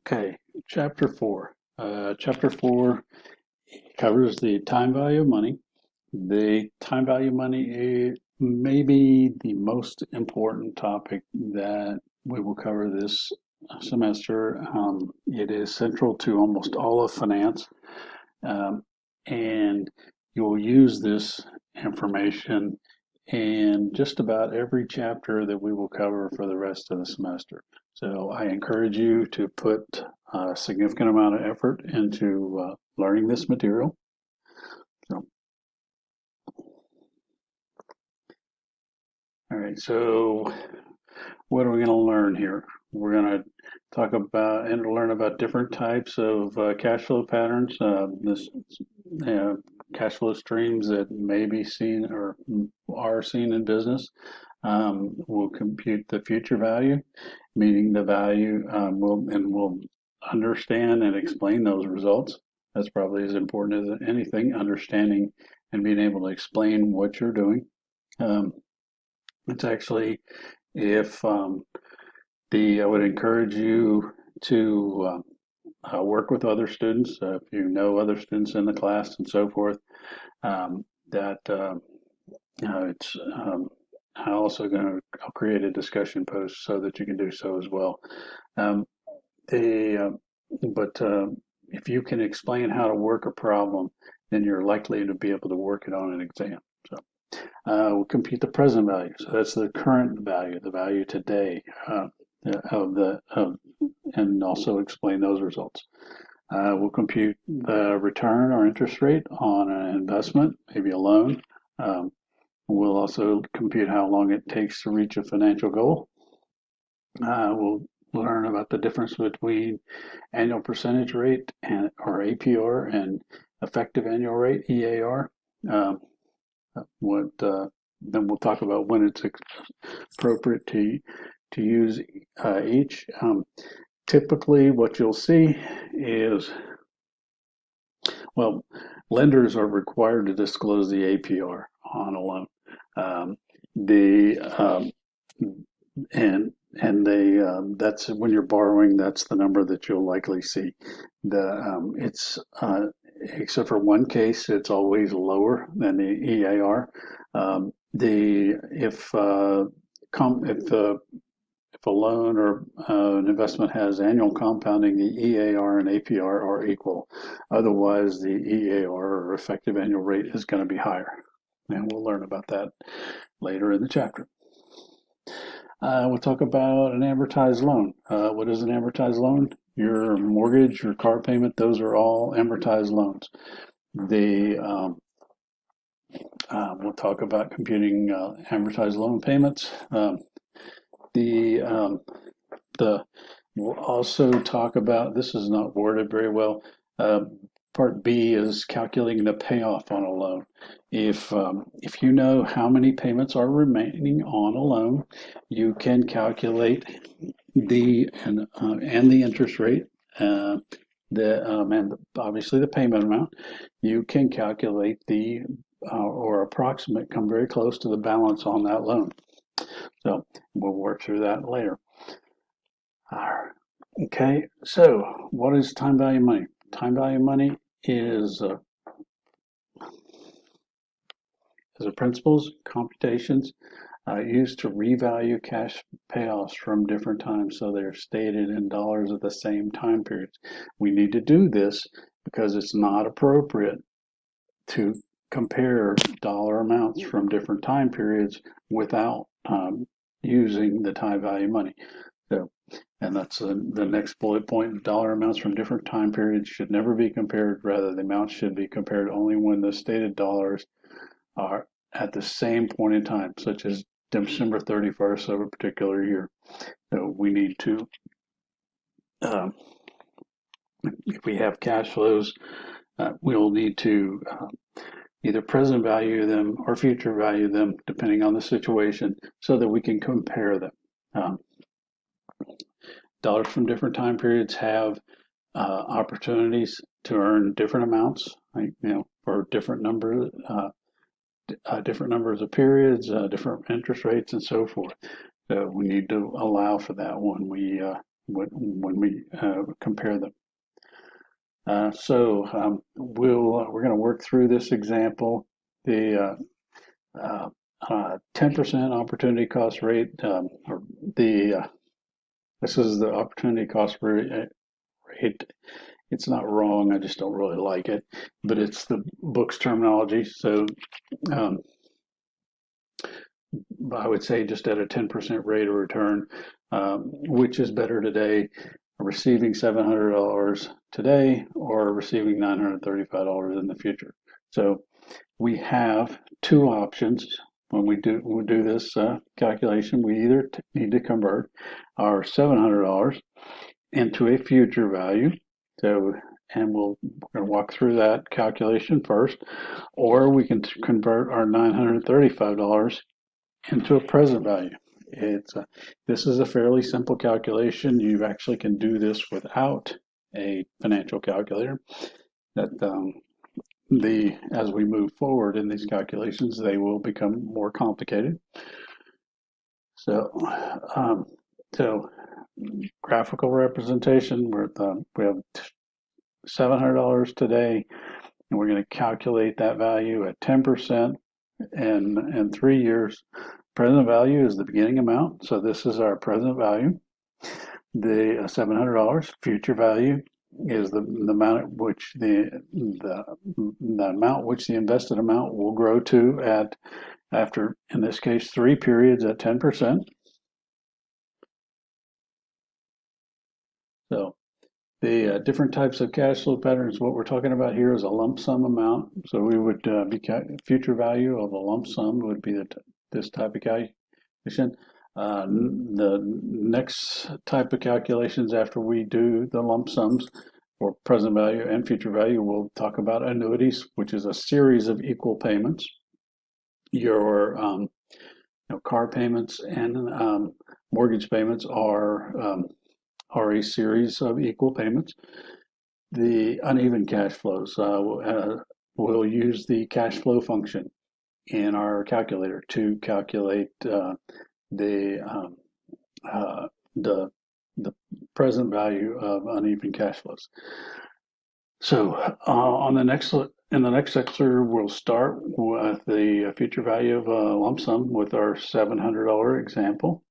Okay, Chapter 4. Chapter 4 covers the time value of money. The time value of money may be the most important topic that we will cover this semester. It is central to almost all of finance, um, and you will use this information in just about every chapter that we will cover for the rest of the semester. So I encourage you to put a significant amount of effort into learning this material. So, all right, so what are we going to learn here? We're going to talk about and learn about different types of cash flow patterns. This cash flow streams that may be seen or are seen in business. We'll compute the future value, meaning the value. We'll understand and explain those results. That's probably as important as anything. Understanding and being able to explain what you're doing. It's actually if I would encourage you to work with other students, if you know other students in the class and so forth. That it's I'm also going to create a discussion post so that you can do so as well. Um, the but If you can explain how to work a problem, then you're likely to be able to work it on an exam. So we'll compute the present value. So that's the current value, the value today and also explain those results. We'll compute the return or interest rate on an investment, maybe a loan. We'll also compute how long it takes to reach a financial goal. We'll learn about the difference between annual percentage rate or APR and effective annual rate, EAR. Then we'll talk about when it's appropriate to use each. Typically, what you'll see is, well, lenders are required to disclose the APR on a loan. The and they That's when you're borrowing. That's the number that you'll likely see. It's except for one case, it's always lower than the EAR. The if a loan or an investment has annual compounding, the EAR and APR are equal. Otherwise, the EAR or effective annual rate is going to be higher. And we'll learn about that later in the chapter. We'll talk about an amortized loan. What is an amortized loan? Your mortgage, your car payment, those are all amortized loans. We'll talk about computing amortized loan payments. We'll also talk about, this is not worded very well, part B is calculating the payoff on a loan. If you know how many payments are remaining on a loan, you can calculate the interest rate, and obviously the payment amount. You can calculate or approximate, come very close to the balance on that loan. So we'll work through that later. Okay, so what is time value money? Time value money is a principles, computations used to revalue cash payoffs from different times, so they're stated in dollars at the same time periods. We need to do this because it's not appropriate to compare dollar amounts from different time periods without using the time value money. So, and that's the next bullet point. Dollar amounts from different time periods should never be compared. Rather, the amounts should be compared only when the stated dollars are at the same point in time, such as December 31st of a particular year. So we need to, if we have cash flows, we'll need to either present value them or future value them, depending on the situation, so that we can compare them. Dollars from different time periods have opportunities to earn different amounts, for different numbers of periods, different interest rates, and so forth. So we need to allow for that when we when we compare them. We're going to work through this example. The 10% opportunity cost rate, or this is the opportunity cost rate. It's not wrong. I just don't really like it, but it's the book's terminology. So um, I would say just at a 10% rate of return, which is better today, receiving $700 today or receiving $935 in the future. So we have two options when we do this calculation. We either need to convert our $700 into a future value. So, and we're going to walk through that calculation first, or we can convert our $935 into a present value. This is a fairly simple calculation. You actually can do this without a financial calculator. That as we move forward in these calculations, they will become more complicated. So, so graphical representation. We have $700 today, and we're going to calculate that value at 10% in 3 years. Present value is the beginning amount, so this is our present value. The $700 future value is the amount at which the amount which the invested amount will grow to after, in this case, 3 periods at 10%. So the different types of cash flow patterns, what we're talking about here is a lump sum amount. So we would future value of a lump sum would be this type of calculation. The next type of calculations after we do the lump sums for present value and future value, we'll talk about annuities, which is a series of equal payments. Your car payments and mortgage payments are a series of equal payments. The uneven cash flows, we'll use the cash flow function in our calculator to calculate the present value of uneven cash flows. So in the next lecture, we'll start with the future value of a lump sum with our $700 example.